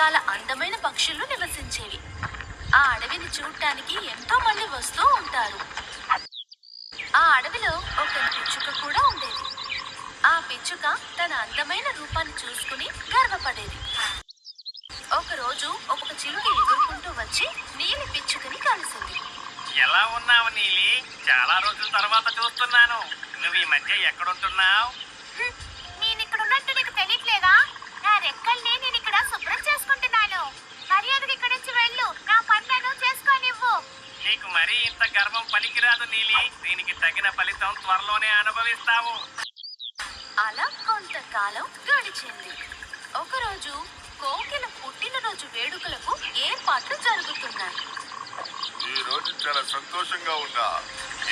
రకాల అందమైన పక్షులు నివసించేవి. ఆ అడవిని చూడటానికి ఎంతో మంది వస్తూ ఉంటారు. ఆ అడవిలో ఒక పిచ్చుక కూడా ఉండేది. ఆ పిచ్చుక తన అందమైన రూపాన్ని చూసుకుని గర్వపడేది. ఒకరోజు ఒక చిలుక ఎగురుకుంటూ వచ్చి నీలి పిచ్చుకని కలిసింది. ఎలా ఉన్నావు నీలి? చాలా రోజుల తర్వాత చూస్తున్నాను. నువ్వు ఈ మధ్య ఎక్కడుంటున్నావు? నేను ఇక్కడ ఉన్నట్టు నీకు తెలియట్లేదా? నా రెక్కల్ని నేను ఇక్కడ శుభ్రం చేసుకుంటున్నాను. మర్యాదగా ఇక్కడ నుంచి వెళ్ళు. నా పనులను చేసుకోనివ్వు. నీకు మరీ ఇంత గర్వం పనికిరాదు నీలి. దీనికి తగిన ఫలితం త్వరలోనే అనుభవిస్తావు. అలా కొంతకాలం గడిచింది. ఒకరోజు కోకిల పుట్టినరోజు వేడుకలకు ఏర్పాట్లు జరుగుతున్నాయి. ఈ రోజు చాలా సంతోషంగా ఉన్నా.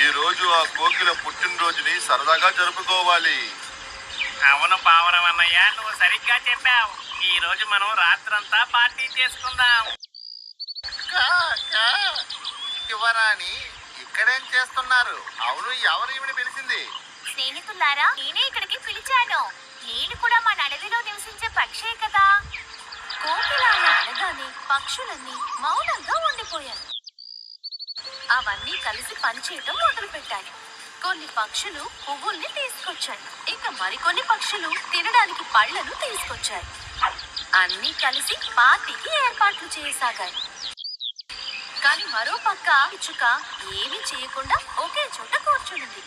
ఈ రోజు ఆ కోకిల పుట్టినరోజుని సరదాగా జరుపుకోవాలి. అవును పావరం అన్నయ్య, నువ్వు సరిగ్గా చెప్పావు. ఈ రోజు మనం రాత్రంతా పార్టీ చేసుకుందాం. యువరాణి ఇక్కడేం చేస్తున్నారు? అవును, ఎవరు ఈవిడ పిలిచింది? స్నేహితులారా, నేనే ఇక్కడికి పిలిచాను. నేను కూడా మన అడవిలో నివసించే పక్షే కదా. కోకిల అలా అనగానే పక్షులన్నీ మౌనంగా ఉండిపోయాయి. అవన్నీ కలిసి పనిచేయటం మొదలుపెట్టాయి. కొన్ని పక్షులు పువ్వుల్ని తీసుకొచ్చాయి. ఇక మరికొన్ని పక్షులు తినడానికి పళ్ళను తీసుకొచ్చాయి. అన్నీ కలిసి పార్టీకి ఏర్పాట్లు చేయసాగాయి. కానీ మరో పక్క పిచ్చుక ఏమీ చేయకుండా ఒకే చోట కూర్చుంది.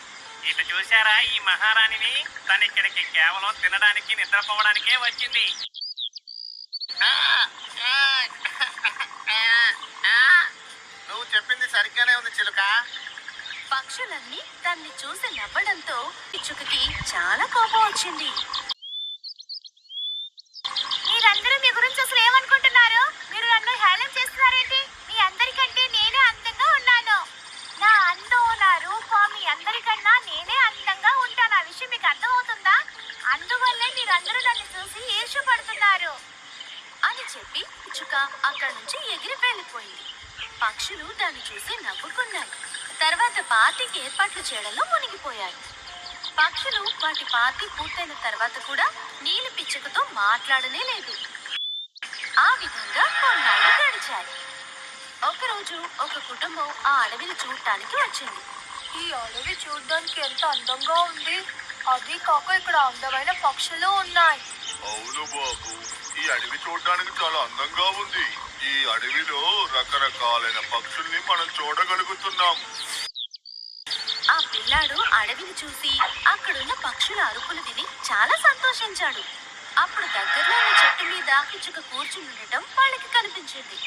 ఇటు చూశారా ఈ మహారాణిని? తను ఇక్కడికి కేవలం తినడానికి నిద్రపోవడానికే వచ్చింది. నువ్వు చెప్పింది సరిగ్గానే ఉంది చిలుక. పక్షులన్నీ తన్ని చూసి నవ్వడంతో పిచ్చుకకి చాలా కోపం వచ్చింది. మీరందరూ మీ గురించి అసలు ఏమనుకుంటున్నారు? మీరు నన్ను హేళన చేస్తున్నారేంటి? మీ అందరికంటే నేనే అందంగా ఉన్నాను. నా అందం, నా రూపం మీ అందరికన్నా నేనే అందంగా ఉంటాను. ఆ విషయం మీకు అర్థమవుతుందా? అందువల్లే మీరందరూ నన్ను చూసి ఈర్ష్యపడుతున్నారు అని చెప్పి పిచ్చుక అక్కడి నుంచి ఎగిరి వెళ్ళిపోయింది. పక్షులు దాన్ని చూసి నవ్వుకున్నాయి. తర్వాత పార్టీకి ఏర్పాట్లు చేయడంలో మునిగిపోయాయి. పక్షులు వాటి పార్టీ పూర్తయిన తర్వాత కూడా నీలి పిచ్చుకతో మాట్లాడనే లేదు. ఆ విధంగా కొన్నాళ్ళు గడిచాయి. ఒకరోజు ఒక కుటుంబం ఆ అడవిని చూడటానికి వచ్చింది. ఈ అడవి చూడడానికి ఎంత అందంగా ఉంది. అది కాక ఇక్కడ అందమైన పక్షులు ఉన్నాయి. అవును బాబు, ఈ అడవి చూడడానికి చాలా అందంగా ఉంది. ఈ అడవిలో రకరకాలైన పక్షుల్ని మనం చూడగలుగుతున్నాం. ఆ పిల్లాడు అడవిని చూసి అక్కడున్న పక్షుల అరుపులు విని చాలా సంతోషించాడు. అప్పుడు దగ్గరలో ఉన్న చెట్టు మీద పిచ్చుక కూర్చుని ఉండటం వాళ్ళకి కనిపించింది.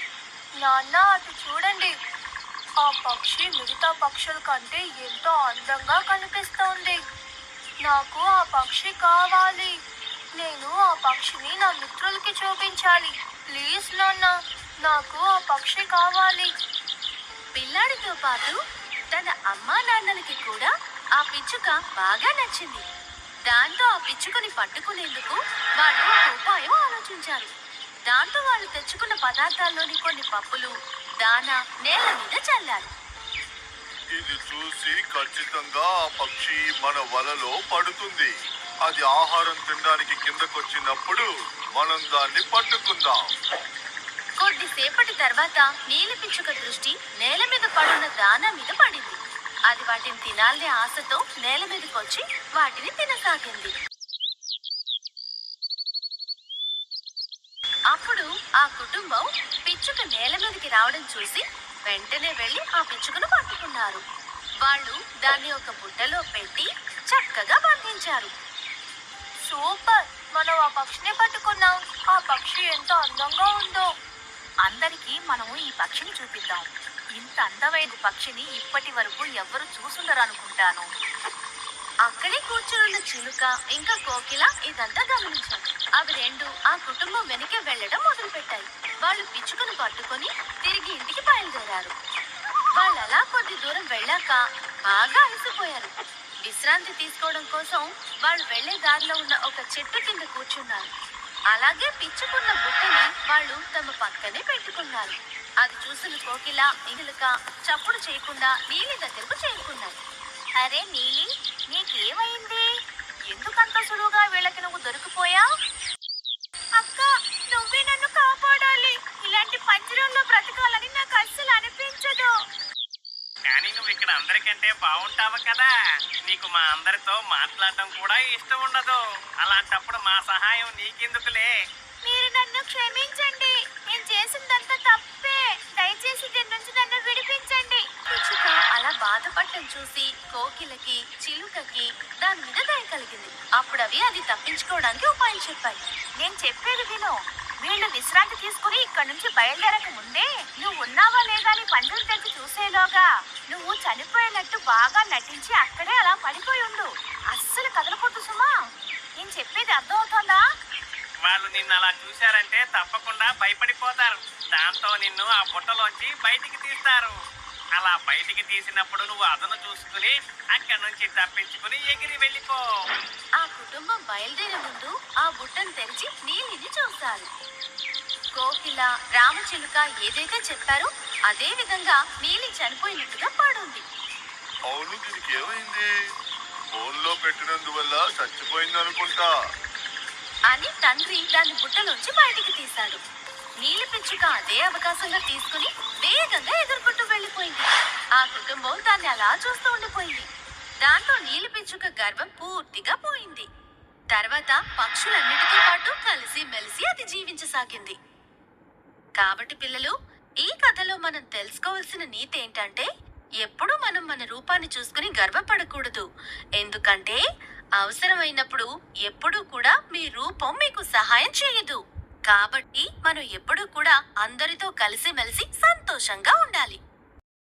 నాన్న, అటు చూడండి. ఆ పక్షి మిగతా పక్షుల కంటే ఎంతో అందంగా కనిపిస్తోంది. నాకు ఆ పక్షి కావాలి. నేను ఆ పక్షిని నా మిత్రులకి చూపించాలి. ప్లీజ్ నాన్న, నాకు ఆ పక్షి కావాలి. పిల్లాడితో పాటు తన అమ్మా నాన్నలకి కూడా ఆ పిచ్చుక బాగా నచ్చింది. దాంతో ఆ పిచ్చుకని పట్టుకునేందుకు వాళ్ళు ఒక ఉపాయం ఆలోచించారు. దాంతో వాళ్ళు తెచ్చుకున్న పదార్థాల్లోని కొన్ని పప్పులు, దానా నేల మీద చల్లారు. ఇది చూసి ఖచ్చితంగా ఆ పక్షి మన వలలో పడుతుంది. అది ఆహారం తినడానికి కిందకొచ్చినప్పుడు మనం దాన్ని పట్టుకుందాం. కొద్దిసేపటి తర్వాత నీలి పిచ్చుక దృష్టి నేల మీద పడున్న దానా మీద పడింది. అది వాటిని తినాలనే ఆశతో నేల మీదకొచ్చి వాటిని తినసాగింది. అప్పుడు ఆ కుటుంబం పిచ్చుక నేల మీదకి రావడం చూసి వెంటనే వెళ్లి ఆ పిచ్చుకను పట్టుకున్నారు. వాళ్ళు దాన్ని ఒక బుట్టలో పెట్టి చక్కగా బంధించారు. సూపర్, మనం ఆ పక్షిని పట్టుకున్నాం. ఆ పక్షి ఎంత అందంగా ఉందో. అందరికీ మనము ఈ పక్షిని చూపిద్దాం. ఇంత అందమైన పక్షిని ఇప్పటి వరకు ఎవ్వరు చూసుండరు అనుకుంటాను. అక్కడే కూర్చున్న చిలుక ఇంకా కోకిల ఇదంతా గమనించారు. అవి రెండు ఆ కుటుంబం వెనకే వెళ్లడం మొదలుపెట్టాయి. వాళ్ళు పిచ్చుకను పట్టుకొని తిరిగి ఇంటికి బయలుదేరారు. వాళ్ళు అలా కొద్ది దూరం వెళ్ళాక బాగా అలసిపోయారు. విశ్రాంతి తీసుకోవడం కోసం వాళ్ళు వెళ్లే దారిలో ఉన్న ఒక చెట్టు కింద కూర్చున్నారు. అలాగే పిచ్చుకున్న బుట్టని వాళ్ళు తమ పక్కనే పెట్టుకున్నారు. అది చూసిన కోకిల చిలుక చప్పుడు చేయకుండా నీలి దగ్గరకు చేరుకున్నాయి. అరే నీలి, నీకేమైంది? ఎందుకంత సులువుగా వీళ్ళకి నువ్వు దొరికిపోయా? అక్క, నువ్వే నన్ను కాపాడాలి. అందరికంటే బాగుంటావు కదా. నీకు మా అందరితో మాట్లాడటం కూడా ఇష్టం ఉండదు. అలాంటప్పుడు మా సహాయం నీకెందుకులే. మీరు నన్ను క్షమించండి. నేను చేసిందంతా తప్పే. దయచేసి దీని నుంచి నన్ను విడిపించండి. పిచ్చుక అలా బాధపడటం చూసి కోకిలకి చిలుకకి దాని మీద దయ కలిగింది. అప్పుడు అవి అది తప్పించుకోవడానికి ఉపాయం చెప్పాయి. నేను చెప్పేది విను. వీళ్ళు విశ్రాంతి తీసుకుని ఇక్కడ నుంచి బయలుదేరక ముందే నువ్వు ఉన్నావా లేదా అని పంజరం తెచ్చి చూసేలోగా నువ్వు చనిపోయినట్టు బాగా నటించి అక్కడే అలా పడిపోయి ఉండు. అస్సలు కదలకూడదు సుమా. నేను చెప్పేది అర్థం అవుతోందా? వాళ్ళు నిన్ను అలా చూశారంటే తప్పకుండా భయపడిపోతారు. దాంతో నిన్ను ఆ బుట్టలోంచి బయటికి తీస్తారు. అలా బయటికి తీసినప్పుడు నువ్వు అదను చూసుకుని అక్కడి నుంచి తప్పించుకుని ఎగిరి వెళ్ళిపో. ఆ కుటుంబం బయలుదేరే ముందు ఆ బుట్టను తెరిచి నీలిని చూశారు. కోకిల రామచిలుక ఏదైతే చెప్పారో అదే విధంగా నీలి చనిపోయినట్టుగా పడుంది. అవును, దీనికి ఏమైంది? ఫోన్లో పెట్టినందువల్ల చచ్చిపోయింది అనుకుంటా. అని తండ్రి దాన్ని బుట్టలోంచి బయటికి తీశాడు. నీలి పిచ్చుక అదే అవకాశంగా తీసుకుని వేగంగా ఎదుర్కొంటూ వెళ్ళిపోయింది. ఆ కుటుంబం దాన్ని అలా చూస్తూ ఉండిపోయింది. దాంతో నీలి పిచ్చుక గర్వం పూర్తిగా పోయింది. తర్వాత పక్షులన్నిటితో పాటు కలిసి మెలిసి అది జీవించసాగింది. కాబట్టి పిల్లలు, ఈ కథలో మనం తెలుసుకోవాల్సిన నీతి ఏంటంటే ఎప్పుడూ మనం మన రూపాన్ని చూసుకుని గర్వపడకూడదు. ఎందుకంటే అవసరమైనప్పుడు ఎప్పుడూ కూడా మీ రూపం మీకు సహాయం చేయదు. కాబట్టి మనం ఎప్పుడూ కూడా అందరితో కలిసిమెలిసి సంతోషంగా ఉండాలి.